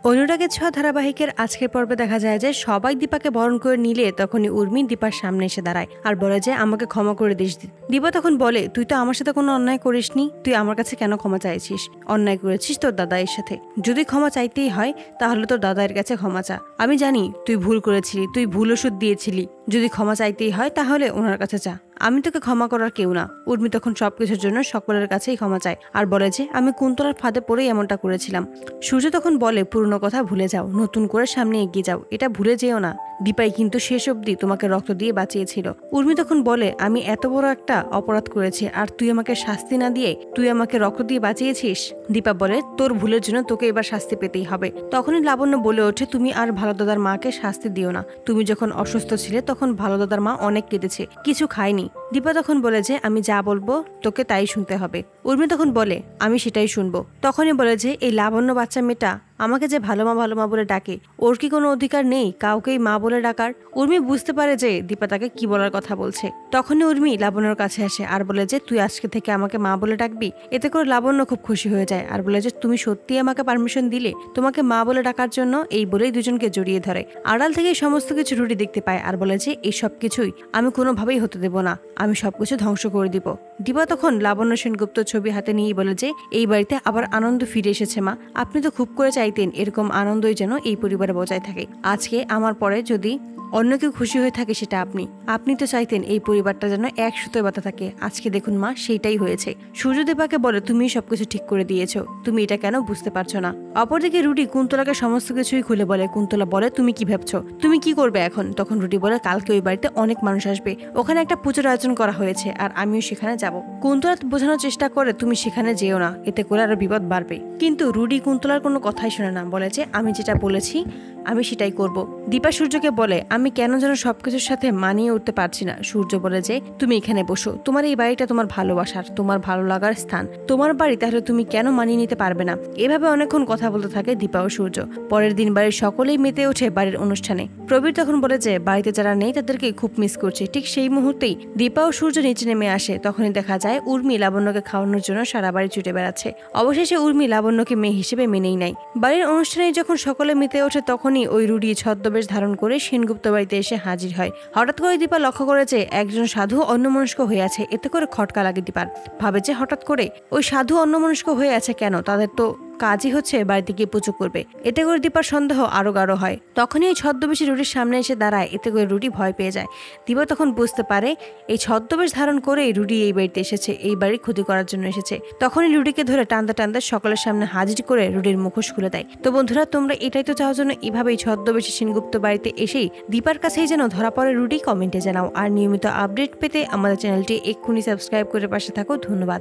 অনুরাগের ছোঁয়া ধারাবাহিকের আজকের পর্বে দেখা যায় যে সবাই দীপাকে বরণ করে নিলে তখনই উর্মি দীপার সামনে এসে দাঁড়ায় আর বলে যে আমাকে ক্ষমা করে দিস। দীপা তখন বলে, তুই তো আমার সাথে কোনো অন্যায় করিসনি, তুই আমার কাছে কেন ক্ষমা চাইছিস? অন্যায় করেছিস তোর দাদাইয়ের সাথে, যদি ক্ষমা চাইতেই হয় তাহলে তোর দাদাইয়ের কাছে ক্ষমা চা। আমি জানি তুই ভুল করেছিলি, তুই ভুল ওষুধ দিয়েছিলি, যদি ক্ষমা চাইতেই হয় তাহলে ওনার কাছে চা, আমি তোকে ক্ষমা করার কেউ না। উর্মি তখন সবকিছুর জন্য সকলের কাছেই ক্ষমা চায় আর বলে যে আমি কুন্তলার ফাঁদে পড়েই এমনটা করেছিলাম। সূর্য তখন বলে, পুরনো কথা ভুলে যাও, নতুন করে সামনে এগিয়ে যাও, এটা ভুলে যেও না, দীপাই কিন্তু শেষ অবধি তোমাকে রক্ত দিয়ে বাঁচিয়েছিল। উর্মি তখন বলে, আমি এত বড় একটা অপরাধ করেছি আর তুই আমাকে শাস্তি না দিয়ে তুই আমাকে রক্ত দিয়ে বাঁচিয়েছিস? দীপা বলে, তোর ভুলের জন্য তোকে এবার শাস্তি পেতেই হবে। তখনই লাবণ্য বলে ওঠে, তুমি আর ভালো দাদার মাকে শাস্তি দিও না, তুমি যখন অসুস্থ ছিলে তখন ভালো দাদার মা অনেক কেঁদেছে, কিছু খায়নি। দীপা তখন বলে যে আমি যা বলবো তোকে তাই শুনতে হবে। উর্মি তখন বলে, আমি সেটাই শুনবো। তখনই বলে যে এই লাবণ্য বাচ্চা মেয়েটা আমাকে যে ভালো মা বলে ডাকে, ওর কি কোনো অধিকার নেই কাউকেই মা বলে ডাকার? উর্মি বুঝতে পারে যে দীপা তাকে কি বলার কথা বলছে। তখনই উর্মি লাবণ্যর কাছে আসে আর বলে যে তুই আজকে থেকে আমাকে মা বলে ডাকবি। এতে করে লাবণ্য খুব খুশি হয়ে যায় আর বলে যে তুমি সত্যি আমাকে পারমিশন দিলে তোমাকে মা বলে ডাকার জন্য? এই বলেই দুজনকে জড়িয়ে ধরে। আড়াল থেকে সমস্ত কিছু রুটি দেখতে পায় আর বলে যে এই সব কিছুই আমি কোনোভাবেই হতে দেব না, আমি সবকিছু ধ্বংস করে দিব। দীপা তখন লাবণ্য সেনগুপ্ত ছবি হাতে নিয়ে বলে যে এই বাড়িতে আবার আনন্দ ফিরে এসেছে মা, আপনি তো খুব করে চাইতেন এরকম আনন্দই যেন এই পরিবারে বজায় থাকে। আজকে আমার পরে যদি অন্য কেউ খুশি হয়ে থাকে সেটা আপনি তো চাইতেন এই পরিবারটা যেন এক সুতোয় বাঁধা থাকে। আজকে দেখুন মা, সেইটাই হয়েছে। সূর্যদেবাকে বলে, তুমি সবকিছু ঠিক করে দিয়েছো, তুমি এটা কেন বুঝতে পারছো না? অপরদিকে রুটি কুন্তলাকে সমস্ত কিছুই খুলে বলে। কুন্তলা বলে, তুমি কি ভাবছো, তুমি কি করবে এখন? তখন রুটি বলে, কালকে ওই বাড়িতে অনেক মানুষ আসবে, ওখানে একটা পুজোর আয়োজন করা হয়েছে আর আমিও সেখানে যাব। কুন্তলা বোঝানোর চেষ্টা করে, তুমি সেখানে যেও না, এতে করে আরো বিপদ বাড়বে। কিন্তু রুডি কুন্তলার কোনো কথাই শোনে না, বলে যে আমি যেটা বলেছি আমি সেটাই করব। দীপা সূর্যকে বলে, আমি কেন যেন সবকিছুর সাথে মানিয়ে উঠতে পারছি না। সূর্য বলে যে তুমি এখানে বসো, তোমার এই বাড়িটা তোমার ভালোবাসার, তোমার ভালো লাগার স্থান, তোমার বাড়ি, তাহলে তুমি কেন মানিয়ে নিতে পারবে না? এভাবে অনেকক্ষণ কথা বলতে থাকে দীপা ও সূর্য। পরের দিন বাড়ির সকলেই মেতে ওঠে বাড়ির অনুষ্ঠানে। প্রবীর তখন বলে যে বাড়িতে যারা নেই তাদেরকে খুব মিস করছে। ঠিক সেই মুহূর্তেই দীপা ও সূর্য নিচে নেমে আসে। তখনই দেখা যায় উর্মি লাবণ্যকে খাওয়ানোর জন্য সারা বাড়ি ছুটে বেড়াচ্ছে। অবশেষে উর্মি লাবণ্যকে মেয়ে হিসেবে মেনেই নেয়। বাড়ির অনুষ্ঠানে যখন সকলে মেতে ওঠে তখনই ওই রুডি ছদ্মবেশ ধারণ করে সেনগুপ্ত বাড়িতে এসে হাজির হয়। হঠাৎ করে দীপা লক্ষ্য করে যে একজন সাধু অন্যমনস্ক হয়ে আছে। এতে করে খটকা লাগে দীপার। ভাবে যে হঠাৎ করে ওই সাধু অন্যমনস্ক হয়ে আছে কেন, তাদের তো কাজই হচ্ছে বাড়িতে গিয়ে পুজো করবে। এতে করে দীপার সন্দেহ আরো গাঢ় হয়। তখনই এই ছদ্মবেশী রুটির সামনে এসে দাঁড়ায়। এতে করে রুটি ভয় পেয়ে যায়। দীপা তখন বুঝতে পারে এই ছদ্মবেশ ধারণ করে রুটি এই বাড়িতে এসেছে, এই বাড়ির ক্ষতি করার জন্য এসেছে। তখনই রুটিকে ধরে টানতে টানতে সকলের সামনে হাজির করে রুটির মুখোশ খুলে দেয়। তো বন্ধুরা, তোমরা এটাই তো চাও জন্য এভাবেই ছদ্মবেশী সেনগুপ্ত বাড়িতে এসেই দীপার কাছেই যেন ধরা পড়ে রুটি? কমেন্টে জানাও। আর নিয়মিত আপডেট পেতে আমাদের চ্যানেলটি এক্ষুনি সাবস্ক্রাইব করে পাশে থাকো। ধন্যবাদ।